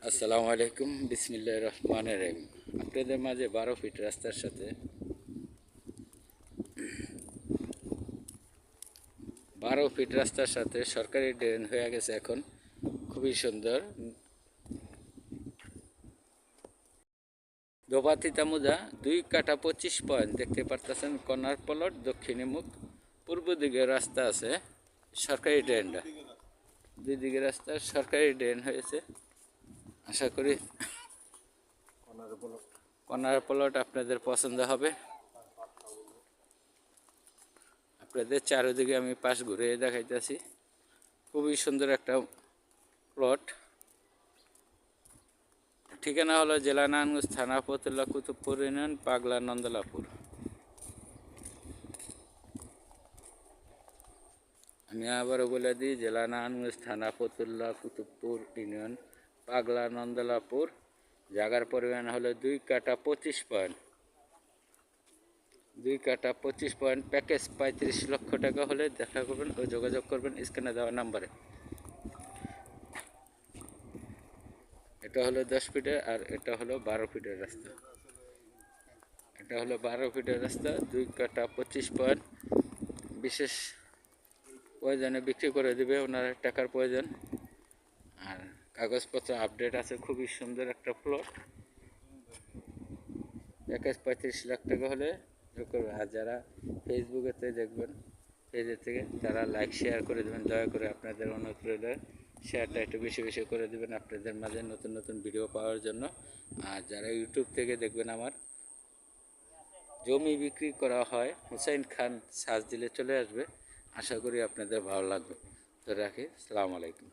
আসসালামু আলাইকুম, বিসমিল্লাহির রহমানির রহিম। আপনাদের মাঝে 12 ফিট রাস্তার সাথে 12 ফিট রাস্তার সাথে সরকারি ড্রেন হয়ে গেছে। এখন খুবই সুন্দর। ধোবা তিতামুজা 2 কাঠা 25 পয়েন্ট দেখতে পারতেছেন। কর্নার প্লট, দক্ষিণী মুখ, পূর্ব দিকে রাস্তা আছে। সরকারি ড্রেনটা দুই দিকে রাস্তা সরকারি ড্রেন হয়েছে। আশা করি কর্নার প্লট আপনাদের পছন্দ হবে। আপনাদের চারিদিকে আমি পাশ ঘুরে দেখাইতেছি। খুবই সুন্দর একটা প্লট। ঠিকানা হলো জেলা নারায়ণগঞ্জ, থানা ফতুল্লা, কুতুবপুর ইউনিয়ন, পাগলা, নন্দলাপুর। আমি আবারও বলে দিই, জেলা নারায়ণগঞ্জ, থানা ফতুল্লা, কুতুবপুর ইউনিয়ন, পাগলা, নন্দলাপুর। জায়গার পরিমাণ হলো 2 কাঠা 25 পয়েন্ট। 2 কাঠা 25 পয়েন্ট। প্যাকেজ 35 লক্ষ টাকা হলে দেখা করবেন ও যোগাযোগ করবেন স্ক্রিনে দেওয়া নাম্বারে। এটা হলো 10 ফিটের আর এটা হলো 12 ফিটের রাস্তা। এটা হলো 12 ফিটের রাস্তা, 2 কাঠা 25 পয়েন্ট। বিশেষ প্রয়োজনে বিক্রি করে দিবে, ওনার টাকার প্রয়োজন। আর কাগজপত্র আপডেট আছে। খুবই সুন্দর একটা প্লট। প্যাকেজ 35 লাখ টাকা হলে করবে। আর যারা ফেসবুকেতে দেখবেন, পেজের থেকে তারা লাইক শেয়ার করে দেবেন। দয়া করে আপনাদের অনুরোধ রইল, শেয়ারটা একটু বেশি বেশি করে দেবেন আপনাদের মাঝে নতুন নতুন ভিডিও পাওয়ার জন্য। আর যারা ইউটিউব থেকে দেখবেন, আমার জমি বিক্রি করা হয় হুসাইন খান সার্চ দিলে চলে আসবে। আশা করি আপনাদের ভালো লাগবে। তো রাখি, আসসালামু আলাইকুম।